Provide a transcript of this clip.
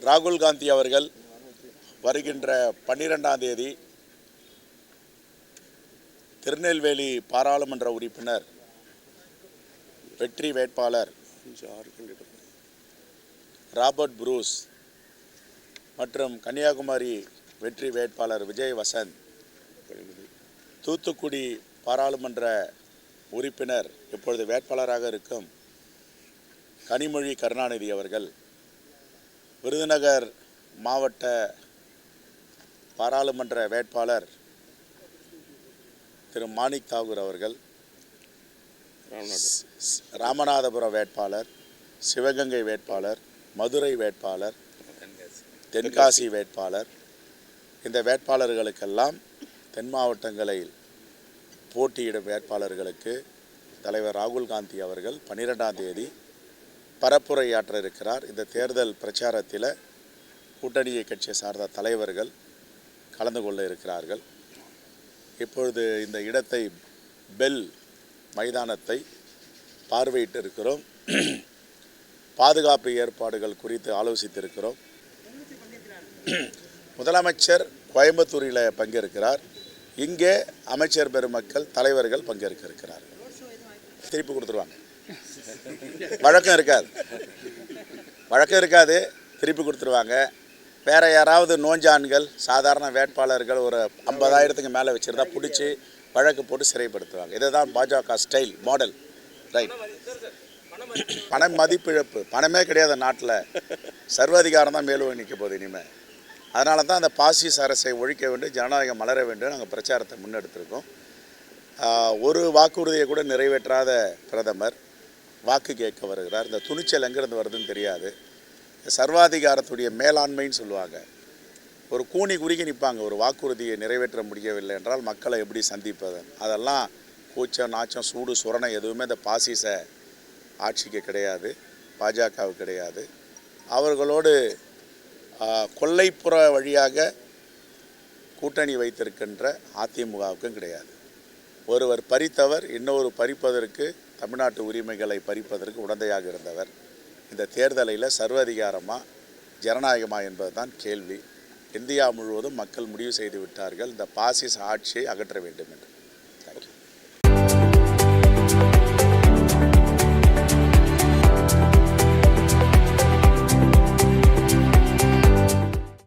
ராகுல் காந்தி அவர்கள் வருகின்ற 12ஆம் தேதி திருநெல்வேலி பாராளுமன்ற உறுப்பினர் வெற்றி வேட்பாளர் ராபர்ட் புரூஸ் மற்றும் கன்னியாகுமரி வெற்றி வேட்பாளர் விஜய் வசந்த், தூத்துக்குடி பாராளுமன்ற உறுப்பினர் இப்பொழுது வேட்பாளராக இருக்கும் கனிமொழி கருணாநிதி அவர்கள், விருதுநகர் மாவட்ட பாராளுமன்ற வேட்பாளர் திரு மாணிக் தாகூர் அவர்கள், ராமநாதபுரம் வேட்பாளர், சிவகங்கை வேட்பாளர், மதுரை வேட்பாளர், தென்காசி வேட்பாளர், இந்த வேட்பாளர்களுக்கெல்லாம் தென் மாவட்டங்களில் போட்டியிடும் வேட்பாளர்களுக்கு தலைவர் ராகுல் காந்தி அவர்கள் 12ஆம் தேதி பரப்புரையாற்ற இருக்கிறார். இந்த தேர்தல் பிரச்சாரத்தில் கூட்டணி கட்சியை சார்ந்த தலைவர்கள் கலந்து கொள்ள இருக்கிறார்கள். இப்பொழுது இந்த இடத்தை பெல் மைதானத்தை பார்வையிட்டு இருக்கிறோம். பாதுகாப்பு ஏற்பாடுகள் குறித்து ஆலோசித்திருக்கிறோம். முதலமைச்சர் கோயம்புத்தூரில் பங்கேற்கிறார். இங்கே அமைச்சர் பெருமக்கள் தலைவர்கள் பங்கேற்க இருக்கிறார்கள். திருப்பி கொடுத்துருவாங்க. வழக்கம் இருக்காது, திருப்பி கொடுத்துருவாங்க. வேறு யாராவது நோஞ்சான்கள் சாதாரண வேட்பாளர்கள் ஒரு 50,000க்கு மேலே வச்சுருந்தா பிடிச்சி வழக்கு போட்டு சிறைப்படுத்துவாங்க. இதை தான் பாஜக ஸ்டைல் மாடல். ரைட். பண மதிப்பிழப்பு, பணமே கிடையாது நாட்டில். சர்வாதிகாரம் தான் மேலும் நிற்க போகுது இனிமேல். அதனால தான் அந்த பாசிச அரசை ஒழிக்க வேண்டும், ஜனநாயகம் மலர வேண்டும் நாங்கள் பிரச்சாரத்தை முன்னெடுத்திருக்கோம். ஒரு வாக்குறுதியை கூட நிறைவேற்றாத பிரதமர் வாக்கு கேட்க வருகிறார். இந்த துணிச்சல் எங்கேருந்து வருதுன்னு தெரியாது. சர்வாதிகாரத்துடைய மேலாண்மைன்னு சொல்லுவாங்க. ஒரு கூனி குறுகி நிற்பாங்க. ஒரு வாக்குறுதியை நிறைவேற்ற முடியவில்லை என்றால் மக்களை எப்படி சந்திப்பது? அதெல்லாம் கூச்சம் நாச்சம் சூடு சுரணை எதுவுமே இந்த பாசிச ஆட்சிக்கு கிடையாது, பாஜகவுக்கு கிடையாது. அவர்களோடு கொல்லைப்புற வழியாக கூட்டணி வைத்திருக்கின்ற அதிமுகவுக்கும் கிடையாது. ஒருவர் பறித்தவர் இன்னொரு பறிப்பதற்கு, தமிழ்நாட்டு உரிமைகளை பறிப்பதற்கு உடந்தையாக இருந்தவர். இந்த தேர்தலில் சர்வாதிகாரமா ஜனநாயகமா என்பது தான் கேள்வி. இந்தியா முழுவதும் மக்கள் முடிவு செய்து விட்டார்கள் இந்த பாசிச ஆட்சியை அகற்ற வேண்டும் என்று.